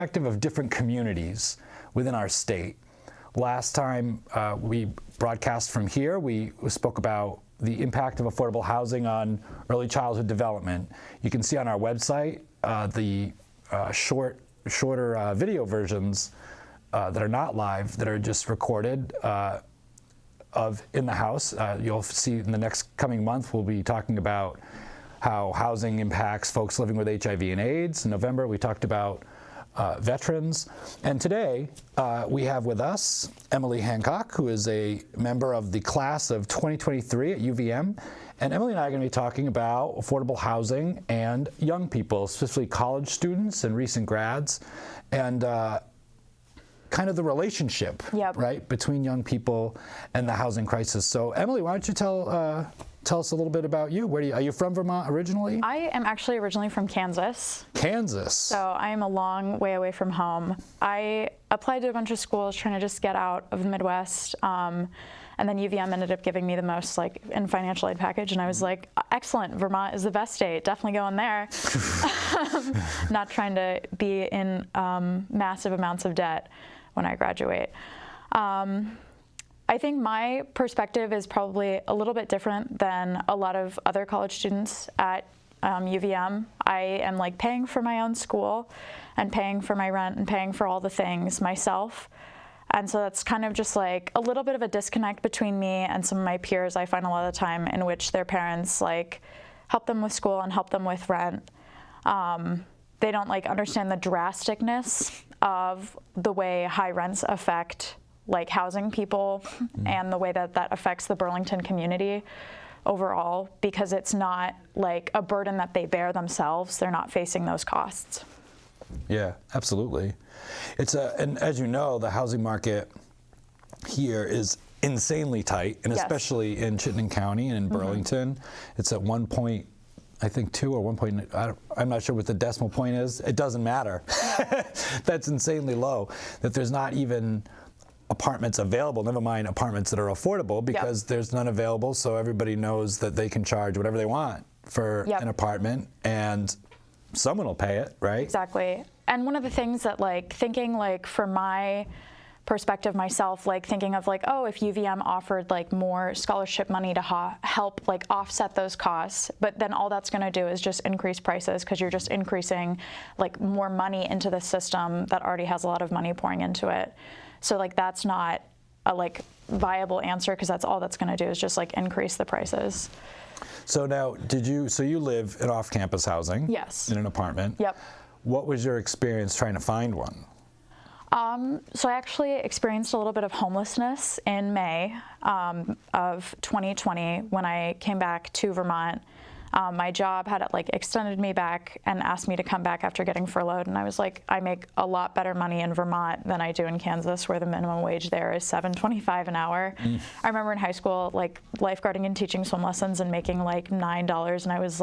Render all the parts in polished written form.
Of different communities within our state. Last time we broadcast from here, we spoke about the impact of affordable housing on early childhood development. You can see on our website the shorter video versions that are not live, that are just recorded of in the house. You'll see in the next coming month, we'll be talking about how housing impacts folks living with HIV and AIDS. In November, we talked about veterans. And today, we have with us Emily Hancock, who is a member of the class of 2023 at UVM. And Emily and I are going to be talking about affordable housing and young people, specifically college students and recent grads, and kind of the relationship, right, between young people and the housing crisis. So, Emily, why don't you tell us a little bit about you. Are you from Vermont originally? I am actually originally from Kansas. Kansas. So I am a long way away from home. I applied to a bunch of schools trying to just get out of the Midwest. And then UVM ended up giving me the most in financial aid package. And I was like, excellent, Vermont is the best state. Definitely going there. Not trying to be in massive amounts of debt when I graduate. I think my perspective is probably a little bit different than a lot of other college students at UVM. I am paying for my own school and paying for my rent and paying for all the things myself. And so that's kind of just a little bit of a disconnect between me and some of my peers I find a lot of the time, in which their parents help them with school and help them with rent. They don't understand the drasticness of the way high rents affect housing people and the way that affects the Burlington community overall, because it's not a burden that they bear themselves. They're not facing those costs. Yeah, absolutely. And as you know, the housing market here is insanely tight, and especially in Chittenden County and in Burlington. It's at 1.2 or 1. I'm not sure what the decimal point is. It doesn't matter. That's insanely low. That there's not even apartments available, never mind apartments that are affordable, because there's none available, so everybody knows that they can charge whatever they want for an apartment, and someone will pay it, right? Exactly. And one of the things that thinking from my perspective myself, thinking of oh, if UVM offered more scholarship money to help offset those costs, but then all that's going to do is just increase prices, because you're just increasing more money into the system that already has a lot of money pouring into it. So that's not a viable answer, because that's all that's going to do is just increase the prices. So now, so you live in off-campus housing? Yes. In an apartment? Yep. What was your experience trying to find one? So I actually experienced a little bit of homelessness in May of 2020 when I came back to Vermont. My job had extended me back and asked me to come back after getting furloughed, and I was I make a lot better money in Vermont than I do in Kansas, where the minimum wage there is $7.25 an hour. I remember in high school lifeguarding and teaching swim lessons and making $9, and I was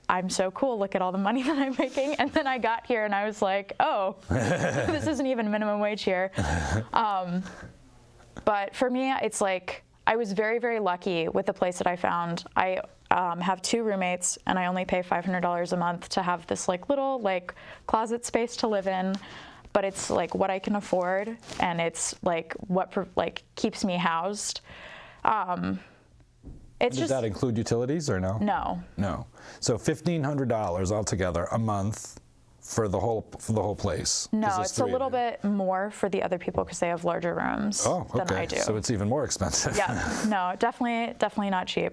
I'm so cool, look at all the money that I'm making. And then I got here and I was oh, this isn't even minimum wage here. But for me, it's I was very, very lucky with the place that I found. I have 2 roommates, and I only pay $500 a month to have this little closet space to live in. But it's what I can afford, and it's what keeps me housed. Does that include utilities or no? No. No. So $1,500 altogether a month for the whole place. No, it's a little bit more for the other people, because they have larger rooms than I do. So it's even more expensive. Yeah. No, definitely not cheap.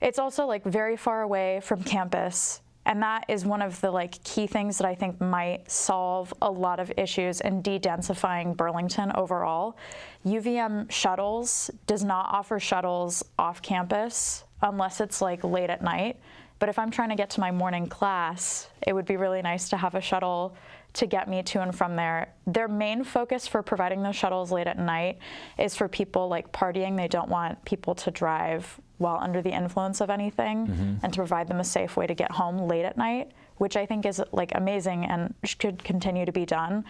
It's also very far away from campus. And that is one of the key things that I think might solve a lot of issues in de-densifying Burlington overall. UVM shuttles does not offer shuttles off campus unless it's late at night. But if I'm trying to get to my morning class, it would be really nice to have a shuttle to get me to and from there. Their main focus for providing those shuttles late at night is for people partying. They don't want people to drive while under the influence of anything, and to provide them a safe way to get home late at night, which I think is amazing and should continue to be done.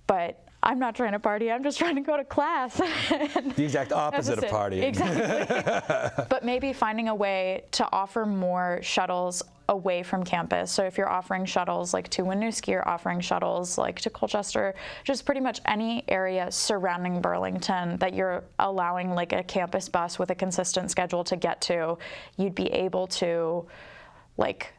But I'm not trying to party, I'm just trying to go to class. The exact opposite of partying. Exactly. But maybe finding a way to offer more shuttles away from campus. So if you're offering shuttles like to Winooski, or offering shuttles like to Colchester, just pretty much any area surrounding Burlington that you're allowing like a campus bus with a consistent schedule to get to, you'd be able to like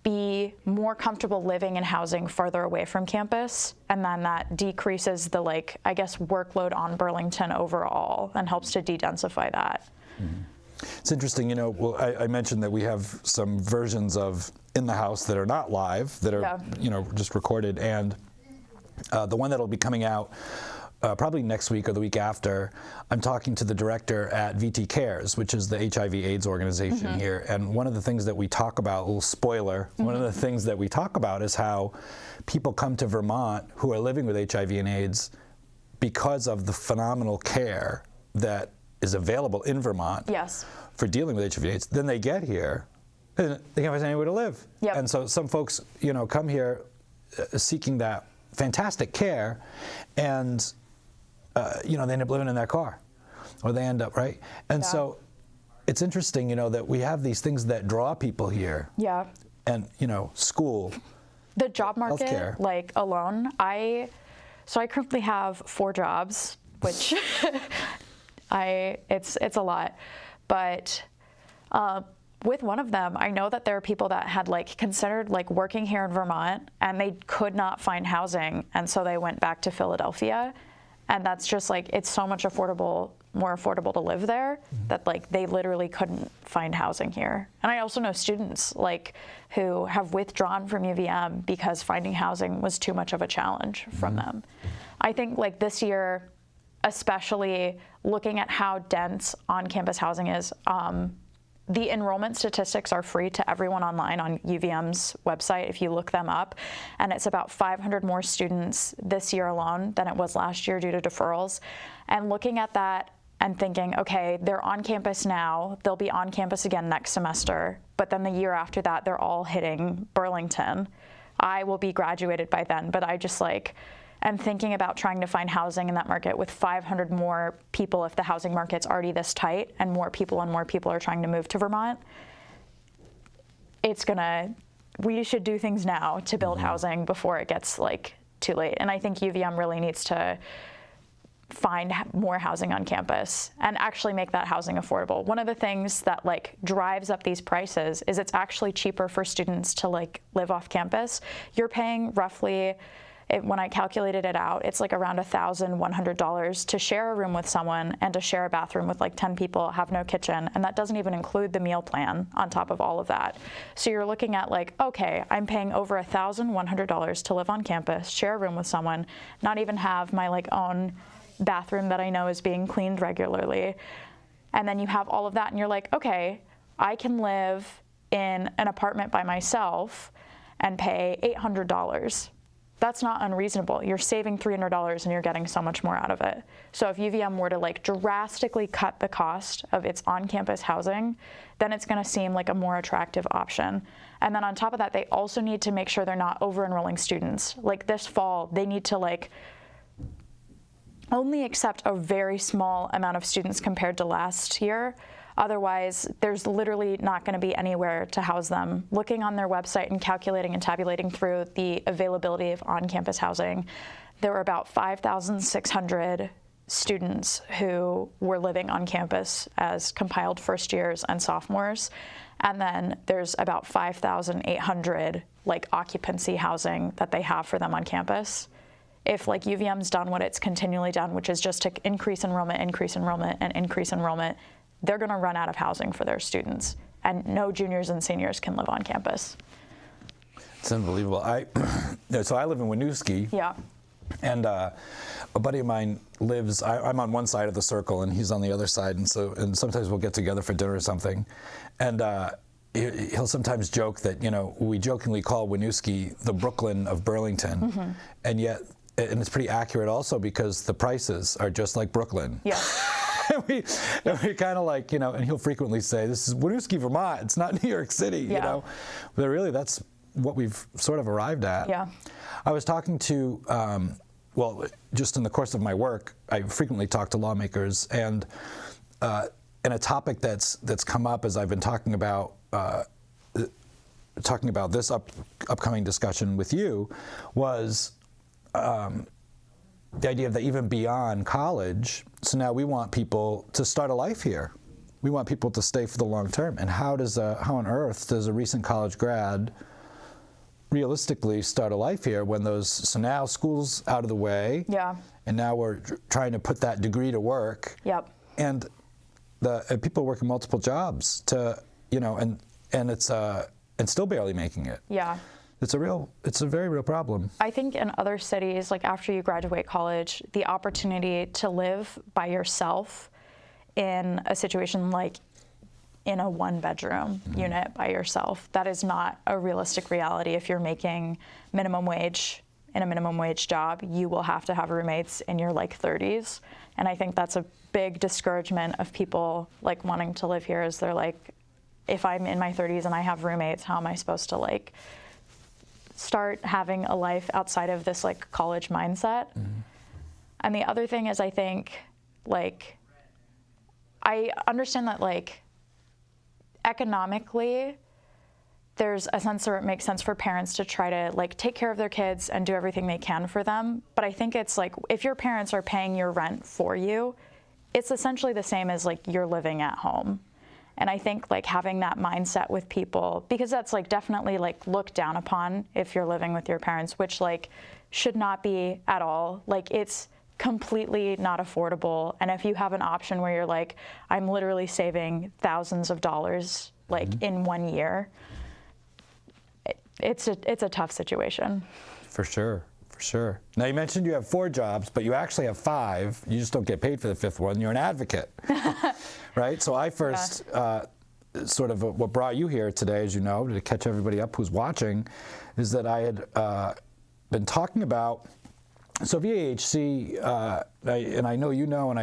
be more comfortable living and housing further away from campus, and then that decreases the I guess workload on Burlington overall and helps to de-densify that. Mm-hmm. It's interesting, well, I mentioned that we have some versions of In the House that are not live, that are just recorded, and the one that'll be coming out probably next week or the week after, I'm talking to the director at VT Cares, which is the HIV/AIDS organization here. And one of the things that we talk about, a little spoiler, one of the things that we talk about is how people come to Vermont who are living with HIV and AIDS because of the phenomenal care that is available in Vermont for dealing with HIV and AIDS. Then they get here and they can't find anywhere to live. Yep. And so some folks, come here seeking that fantastic care, and they end up living in their car, or they end up, right? And so it's interesting, that we have these things that draw people here. Yeah. And, school. The job market, healthcare. Alone, so I currently have 4 jobs, which it's a lot. But with one of them, I know that there are people that had considered working here in Vermont, and they could not find housing, and so they went back to Philadelphia. And that's just it's so much more affordable to live there that they literally couldn't find housing here. And I also know students who have withdrawn from UVM because finding housing was too much of a challenge from them. I think this year, especially looking at how dense on-campus housing is, the enrollment statistics are free to everyone online on UVM's website if you look them up, and it's about 500 more students this year alone than it was last year due to deferrals. And looking at that and thinking, okay, they're on campus now, they'll be on campus again next semester, but then the year after that, they're all hitting Burlington. I will be graduated by then, but I just am thinking about trying to find housing in that market with 500 more people if the housing market's already this tight and more people are trying to move to Vermont. We should do things now to build housing before it gets too late. And I think UVM really needs to find more housing on campus and actually make that housing affordable. One of the things that drives up these prices is it's actually cheaper for students to live off campus. You're paying roughly, when I calculated it out, it's around $1,100 to share a room with someone and to share a bathroom with 10 people, have no kitchen, and that doesn't even include the meal plan on top of all of that. So you're looking at okay, I'm paying over $1,100 to live on campus, share a room with someone, not even have my own bathroom that I know is being cleaned regularly. And then you have all of that and you're okay, I can live in an apartment by myself and pay $800. That's not unreasonable. You're saving $300 and you're getting so much more out of it. So if UVM were to drastically cut the cost of its on-campus housing, then it's going to seem like a more attractive option. And then on top of that, they also need to make sure they're not over-enrolling students. This fall, they need to only accept a very small amount of students compared to last year. Otherwise, there's literally not going to be anywhere to house them. Looking on their website and calculating and tabulating through the availability of on-campus housing, there were about 5,600 students who were living on campus as compiled first years and sophomores. And then there's about 5,800 occupancy housing that they have for them on campus. If UVM's done what it's continually done, which is just to increase enrollment, and increase enrollment, they're going to run out of housing for their students, and no juniors and seniors can live on campus. It's unbelievable. So I live in Winooski. Yeah. And a buddy of mine lives, I'm on one side of the circle and he's on the other side, and sometimes we'll get together for dinner or something. And he'll sometimes joke that, we jokingly call Winooski the Brooklyn of Burlington. And yet, and it's pretty accurate also because the prices are just like Brooklyn. Yeah. And we kind of and he'll frequently say, this is Winooski, Vermont. It's not New York City, But really, that's what we've sort of arrived at. Yeah. I was talking to well, just in the course of my work, I frequently talk to lawmakers, and a topic that's come up as I've been talking about this upcoming discussion with you was the idea that even beyond college, so now we want people to start a life here. We want people to stay for the long term. And how on earth does a recent college grad realistically start a life here when so now school's out of the way. Yeah. And now we're trying to put that degree to work. Yep. And people working multiple jobs and still barely making it. Yeah. It's a very real problem. I think in other cities, like after you graduate college, the opportunity to live by yourself in a situation like in a one-bedroom unit by yourself, that is not a realistic reality. If you're making minimum wage in a minimum wage job, you will have to have roommates in your like 30s. And I think that's a big discouragement of people like wanting to live here, is they're like, if I'm in my 30s and I have roommates, how am I supposed to like start having a life outside of this like college mindset? And the other thing is, I think like, I understand that like economically, there's a sense where it makes sense for parents to try to like take care of their kids and do everything they can for them. But I think it's like, if your parents are paying your rent for you, it's essentially the same as like you're living at home. And I think like having that mindset with people, because that's like definitely like looked down upon if you're living with your parents, which like should not be at all. Like it's completely not affordable. And if you have an option where you're like, I'm literally saving thousands of dollars like in 1 year, it's a tough situation. For sure. Now, you mentioned you have 4 jobs, but you actually have 5. You just don't get paid for the 5th one. You're an advocate, right? So I first, sort of what brought you here today, as you know, to catch everybody up who's watching, is that I had been talking about, so VAHC, and I know you know,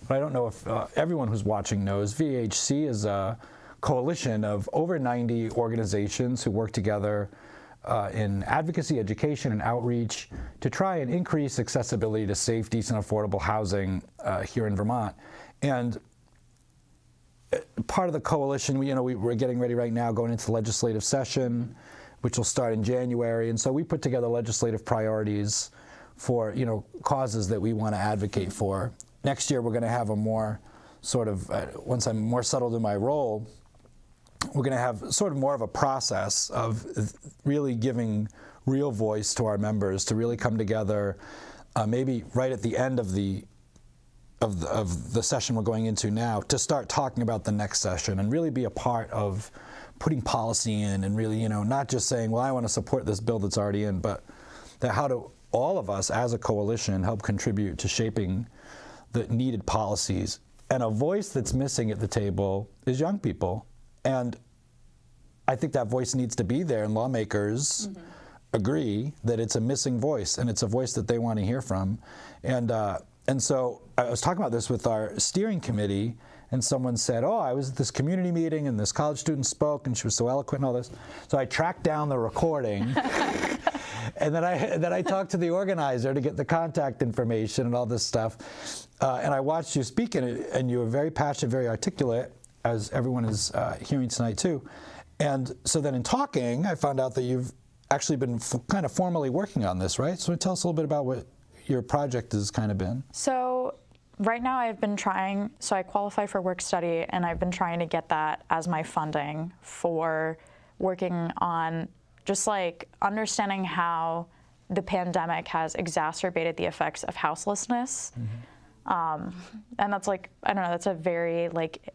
but I don't know if everyone who's watching knows, VAHC is a coalition of over 90 organizations who work together in advocacy, education, and outreach to try and increase accessibility to safe, decent, affordable housing here in Vermont. And part of the coalition, we're getting ready right now, going into legislative session, which will start in January. And so we put together legislative priorities for causes that we want to advocate for. Next year, we're going to have a more sort of, once I'm more settled in my role, we're going to have sort of more of a process of really giving real voice to our members to really come together, maybe right at the end of the session we're going into now, to start talking about the next session and really be a part of putting policy in, and really, not just saying, well, I want to support this bill that's already in, but that how do all of us as a coalition help contribute to shaping the needed policies. And a voice that's missing at the table is young people. And I think that voice needs to be there, and lawmakers agree that it's a missing voice, and it's a voice that they want to hear from. And so I was talking about this with our steering committee, and someone said, oh, I was at this community meeting and this college student spoke and she was so eloquent and all this. So I tracked down the recording and then I talked to the organizer to get the contact information and all this stuff. And I watched you speak in it, and you were very passionate, very articulate, as everyone is hearing tonight too. And so then in talking, I found out that you've actually been kind of formally working on this, right? So tell us a little bit about what your project has kind of been. So right now I've been trying, so I qualify for work study, and I've been trying to get that as my funding for working on just like understanding how the pandemic has exacerbated the effects of houselessness. And that's like, I don't know, that's a very like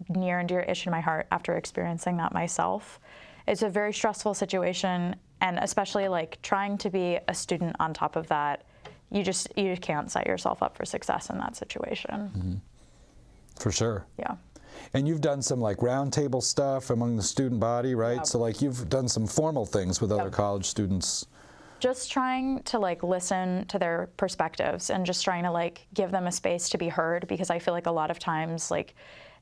near and dear issue to my heart after experiencing that myself. It's a very stressful situation, and especially like trying to be a student on top of that, you can't set yourself up for success in that situation. For sure. Yeah. And you've done some like roundtable stuff among the student body, right? Yep. So like you've done some formal things with other college students. Just trying to like listen to their perspectives and just trying to like give them a space to be heard, because I feel like a lot of times like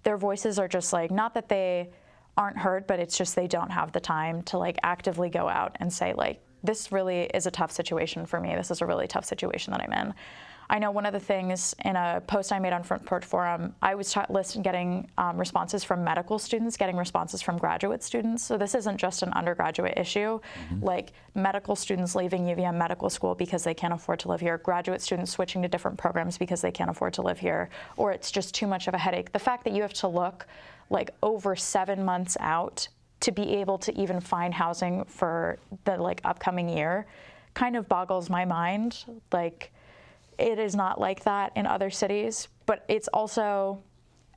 their voices are just like, not that they aren't heard, but it's just they don't have the time to like actively go out and say like, this really is a tough situation for me. This is a really tough situation that I'm in. I know one of the things in a post I made on Front Porch Forum, I was getting responses from medical students, getting responses from graduate students. So this isn't just an undergraduate issue. Like medical students leaving UVM medical school because they can't afford to live here, graduate students switching to different programs because they can't afford to live here, or it's just too much of a headache. The fact that you have to look like over 7 months out to be able to even find housing for the like upcoming year kind of boggles my mind. Like, it is not like that in other cities, but it's also,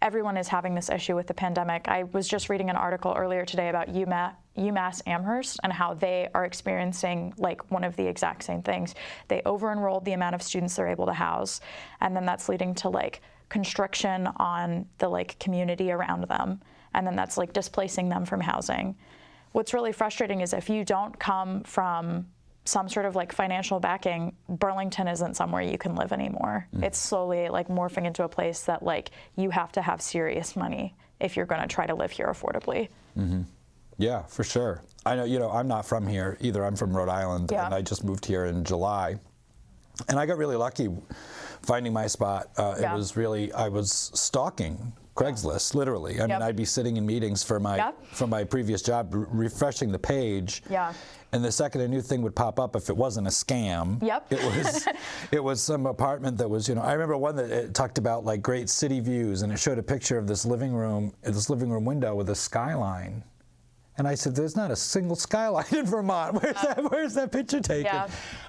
everyone is having this issue with the pandemic. I was just reading an article earlier today about UMass Amherst and how they are experiencing like one of the exact same things. They over-enrolled the amount of students they're able to house, and then that's leading to like constriction on the like community around them, and then that's like displacing them from housing. What's really frustrating is if you don't come from some sort of like financial backing, Burlington isn't somewhere you can live anymore. It's slowly like morphing into a place that like you have to have serious money if you're going to try to live here affordably. Yeah, for sure. I know, you know, I'm not from here either. I'm from Rhode Island, and I just moved here in July. And I got really lucky finding my spot. It was really, I was stalking Craigslist, literally. I mean, I'd be sitting in meetings for my previous job, refreshing the page. And the second a new thing would pop up, if it wasn't a scam, it was some apartment that was, you know, I remember one that it talked about like great city views, and it showed a picture of this living room window with a skyline. And I said, there's not a single skyline in Vermont. Where's that picture taken?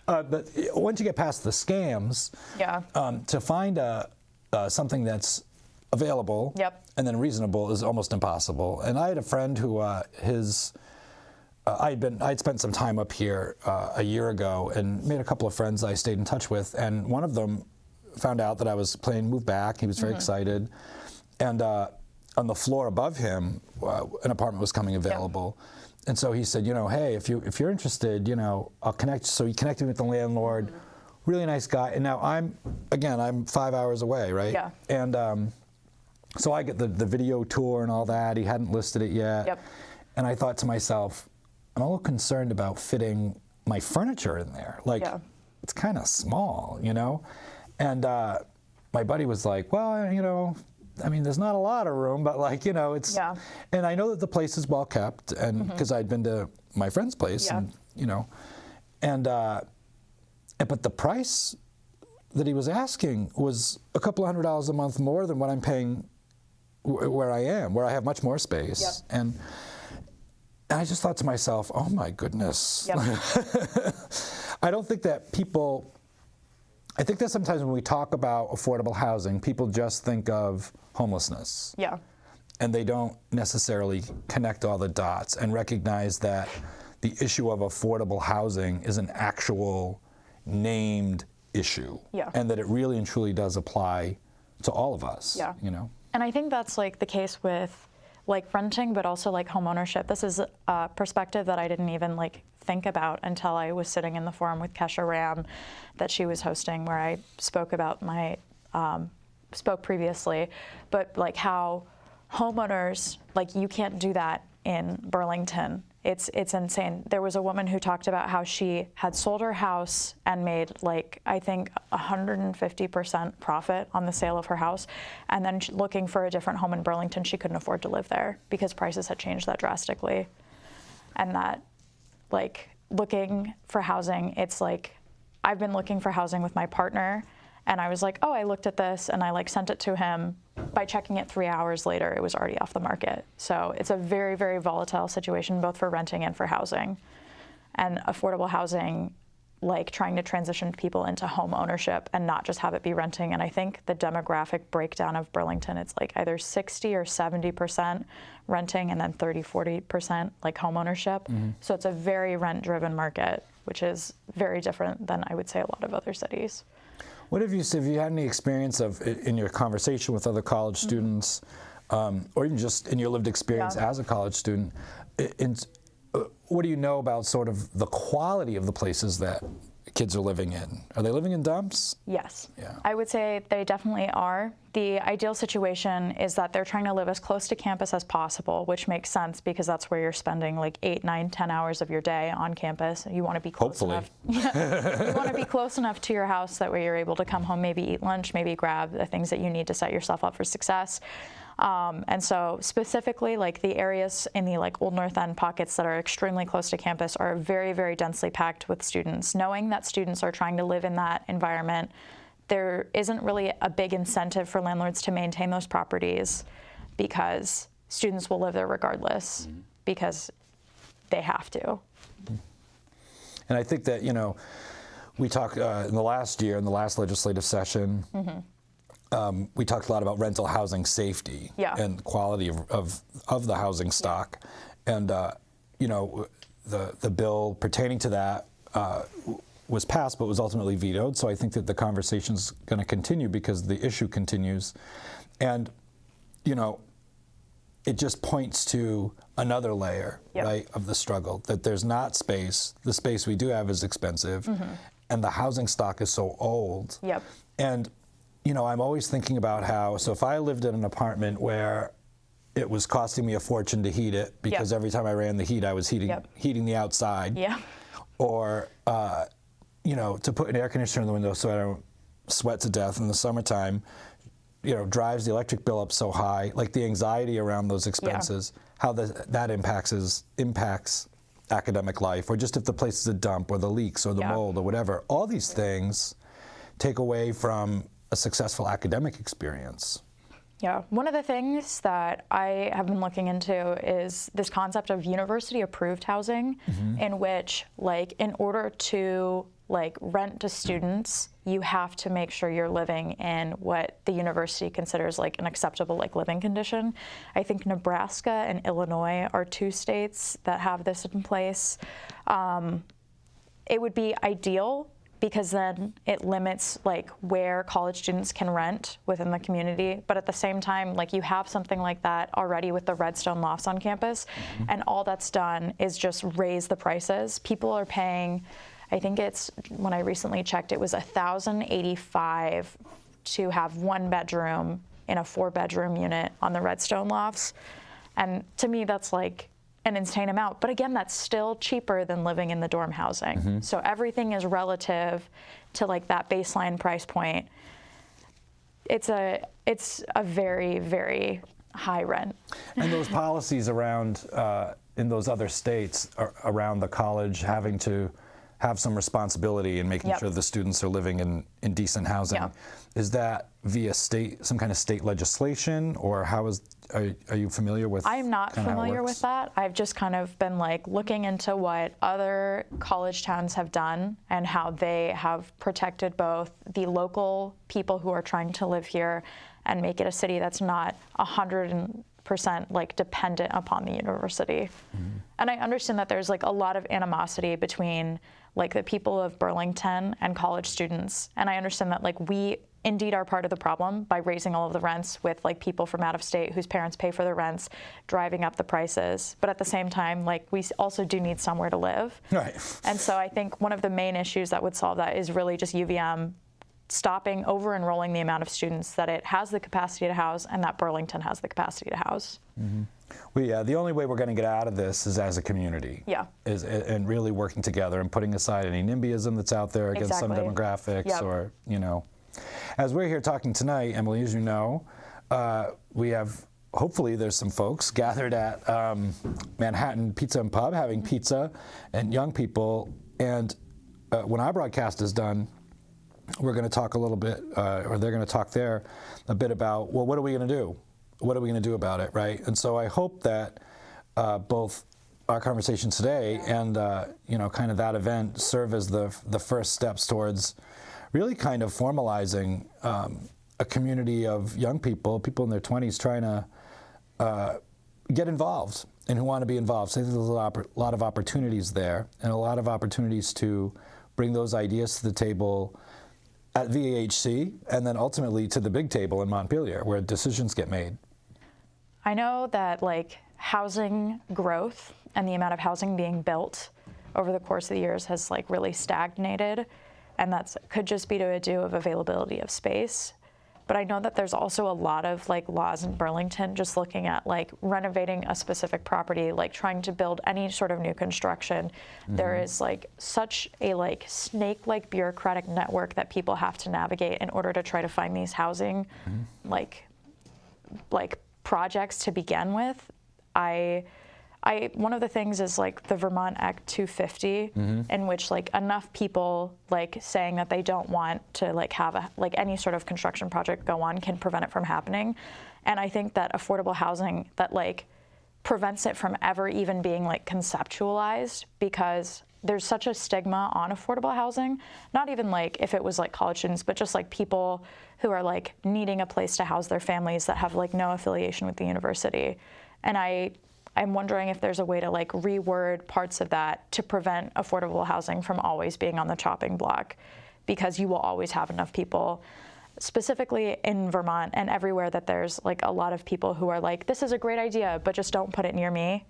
But once you get past the scams, to find something that's available and then reasonable is almost impossible. And I had a friend who I'd spent some time up here a year ago and made a couple of friends I stayed in touch with, and one of them found out that I was planning to move back. He was very excited, and on the floor above him, an apartment was coming available, and so he said, you know, hey, if you're interested, you know, I'll connect. So he connected me with the landlord, really nice guy, and now I'm 5 hours away, right? And so I get the video tour and all that. He hadn't listed it yet, and I thought to myself, I'm a little concerned about fitting my furniture in there. Like, it's kind of small, you know? And my buddy was like, well, you know, I mean, there's not a lot of room, but like, you know, it's, and I know that the place is well kept, and because I'd been to my friend's place, and, you know, and, but the price that he was asking was a couple $100 a month more than what I'm paying where I am, where I have much more space. And I just thought to myself, oh my goodness. I don't think that I think that sometimes when we talk about affordable housing, people just think of homelessness. And they don't necessarily connect all the dots and recognize that the issue of affordable housing is an actual named issue. And that it really and truly does apply to all of us, you know? And I think that's like the case with like renting, but also like home ownership. This is a perspective that I didn't even like think about until I was sitting in the forum with Kesha Ram that she was hosting, where I spoke about spoke previously, but like how homeowners, like you can't do that in Burlington. It's insane. There was a woman who talked about how she had sold her house and made like, I think 150% profit on the sale of her house. And then looking for a different home in Burlington, she couldn't afford to live there because prices had changed that drastically. And that like looking for housing, it's like, I've been looking for housing with my partner, and I was like, oh, I looked at this, and I like sent it to him. By checking it 3 hours later, it was already off the market. So it's a very, very volatile situation, both for renting and for housing. And affordable housing, like trying to transition people into home ownership and not just have it be renting. And I think the demographic breakdown of Burlington, it's like either 60 or 70% renting and then 30, 40% like home ownership. So it's a very rent-driven market, which is very different than I would say a lot of other cities. What have you had any experience of, in your conversation with other college students, or even just in your lived experience as a college student, what do you know about sort of the quality of the places that kids are living in? Are they living in dumps? Yes. Yeah. I would say they definitely are. The ideal situation is that they're trying to live as close to campus as possible, which makes sense because that's where you're spending like 8, 9, 10 hours of your day on campus. You want to be close enough. Yeah. You want to be close enough to your house that way you're able to come home, maybe eat lunch, maybe grab the things that you need to set yourself up for success. And so specifically, like the areas in the like Old North End pockets that are extremely close to campus are very, very densely packed with students. Knowing that students are trying to live in that environment, there isn't really a big incentive for landlords to maintain those properties because students will live there regardless because they have to. And I think that, we talked in the last year, in the last legislative session, we talked a lot about rental housing safety and quality of the housing stock. And, the bill pertaining to that was passed but was ultimately vetoed. So I think that the conversation's going to continue because the issue continues. And, it just points to another layer, right, of the struggle, that there's not space. The space we do have is expensive, and the housing stock is so old. And I'm always thinking about how, so if I lived in an apartment where it was costing me a fortune to heat it because every time I ran the heat, I was heating the outside. Or, to put an air conditioner in the window so I don't sweat to death in the summertime, drives the electric bill up so high, like the anxiety around those expenses, how that impacts academic life, or just if the place is a dump, or the leaks, or the mold, or whatever. All these things take away from a successful academic experience. Yeah, one of the things that I have been looking into is this concept of university-approved housing, in which, like, in order to rent to students, you have to make sure you're living in what the university considers like an acceptable living condition. I think Nebraska and Illinois are 2 states that have this in place. It would be ideal because then it limits where college students can rent within the community. But at the same time, you have something like that already with the Redstone lofts on campus, and all that's done is just raise the prices. People are paying, I think when I recently checked, it was $1,085 to have 1 bedroom in a 4-bedroom unit on the Redstone lofts. And to me, that's an insane amount. But again, that's still cheaper than living in the dorm housing. So everything is relative to that baseline price point. It's a very, very high rent. And those policies around, in those other states, around the college having to have some responsibility in making sure the students are living in decent housing. Is that via some kind of state legislation, or are you familiar with? I'm not familiar with that. I've just kind of been looking into what other college towns have done and how they have protected both the local people who are trying to live here and make it a city that's not 100% dependent upon the university. And I understand that there's a lot of animosity between the people of Burlington and college students. And I understand that we indeed are part of the problem by raising all of the rents with people from out of state whose parents pay for their rents, driving up the prices. But at the same time, we also do need somewhere to live. Right. And so I think one of the main issues that would solve that is really just UVM stopping over-enrolling the amount of students that it has the capacity to house and that Burlington has the capacity to house. Well, yeah, the only way we're going to get out of this is as a community. And really working together and putting aside any NIMBYism that's out there against some demographics or, As we're here talking tonight, Emily, as you know, we have, hopefully there's some folks gathered at Manhattan Pizza and Pub having pizza and young people. And when our broadcast is done, we're going to talk a little bit, or they're going to talk there a bit about, well, what are we going to do? What are we going to do about it, right? And so I hope that both our conversation today and kind of that event serve as the first steps towards really kind of formalizing a community of young people in their 20s trying to get involved and who want to be involved. So I think there's a lot of opportunities there, and a lot of opportunities to bring those ideas to the table at VAHC, and then ultimately to the big table in Montpelier, where decisions get made. I know that housing growth and the amount of housing being built over the course of the years has like really stagnated, and that's could just be to do of availability of space. But I know that there's also a lot of like laws in Burlington just looking at like renovating a specific property, like trying to build any sort of new construction. There is like such a like snake-like bureaucratic network that people have to navigate in order to try to find these housing like projects to begin with. One of the things is like the Vermont Act 250, in which like enough people like saying that they don't want to like have any sort of construction project go on can prevent it from happening. And I think that affordable housing that like prevents it from ever even being like conceptualized, because there's such a stigma on affordable housing, not even like if it was like college students, but just like people who are like needing a place to house their families that have like no affiliation with the university. And I'm wondering if there's a way to like reword parts of that to prevent affordable housing from always being on the chopping block, because you will always have enough people, specifically in Vermont and everywhere, that there's like a lot of people who are like, this is a great idea, but just don't put it near me,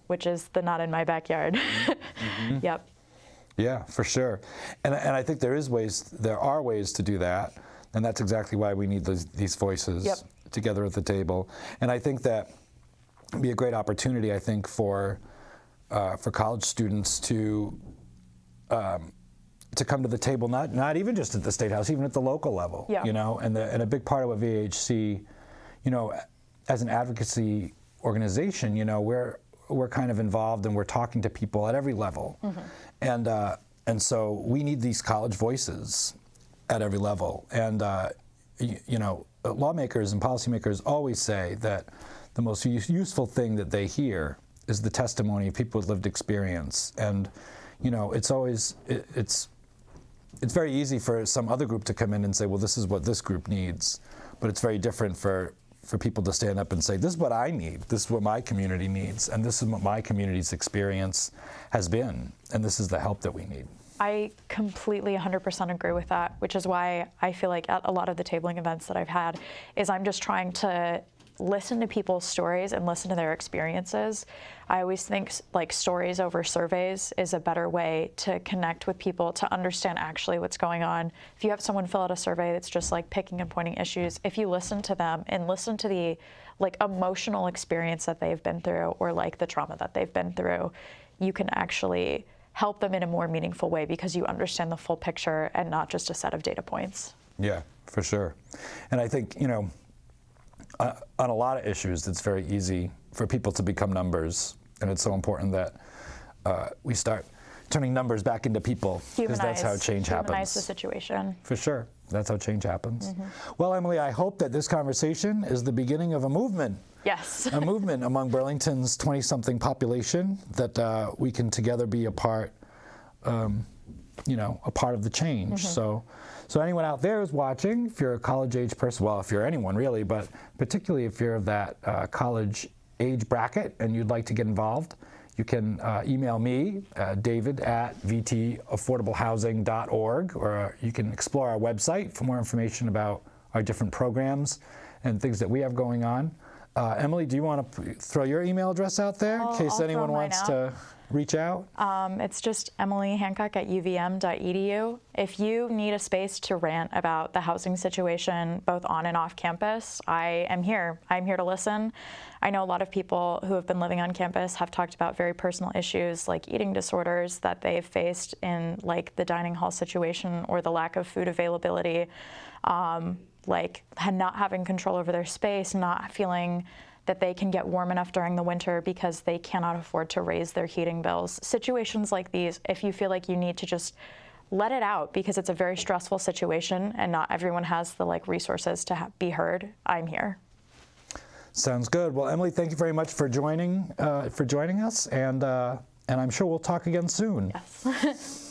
which is the not in my backyard. Yep. Yeah, for sure. And I think there are ways to do that, and that's exactly why we need these voices together at the table. And I think that be a great opportunity, I think, for college students to come to the table, not even just at the State House, even at the local level. You know, and a big part of what VHC, you know, as an advocacy organization, you know, we're kind of involved and we're talking to people at every level, and so we need these college voices at every level. And you know, lawmakers and policymakers always say that the most useful thing that they hear is the testimony of people with lived experience. And, you know, it's always, it's very easy for some other group to come in and say, well, this is what this group needs. But it's very different for people to stand up and say, this is what I need, this is what my community needs, and this is what my community's experience has been, and this is the help that we need. I completely 100% agree with that, which is why I feel like at a lot of the tabling events that I've had is I'm just trying to listen to people's stories and listen to their experiences. I always think like stories over surveys is a better way to connect with people, to understand actually what's going on. If you have someone fill out a survey that's just like picking and pointing issues, if you listen to them and listen to the like emotional experience that they've been through, or like the trauma that they've been through, you can actually help them in a more meaningful way because you understand the full picture and not just a set of data points. Yeah, for sure. And I think, you know, on a lot of issues, it's very easy for people to become numbers, and it's so important that we start turning numbers back into people, because that's how change happens. Humanize the situation. For sure. That's how change happens. Well, Emily, I hope that this conversation is the beginning of a movement. Yes. A movement among Burlington's 20-something population that we can together be a part, you know, a part of the change. So anyone out there who's watching, if you're a college-age person, well, if you're anyone really, but particularly if you're of that college age bracket and you'd like to get involved, you can email me, David at vtaffortablehousing.org, or you can explore our website for more information about our different programs and things that we have going on. Emily, do you want to throw your email address out there in case anyone wants to reach out? It's just emilyhancock@uvm.edu. If you need a space to rant about the housing situation, both on and off campus, I am here. I'm here to listen. I know a lot of people who have been living on campus have talked about very personal issues like eating disorders that they've faced in like the dining hall situation, or the lack of food availability, like not having control over their space, not feeling that they can get warm enough during the winter because they cannot afford to raise their heating bills. Situations like these, if you feel like you need to just let it out because it's a very stressful situation and not everyone has the like resources to be heard, I'm here. Sounds good. Well, Emily, thank you very much for joining us, and I'm sure we'll talk again soon. Yes.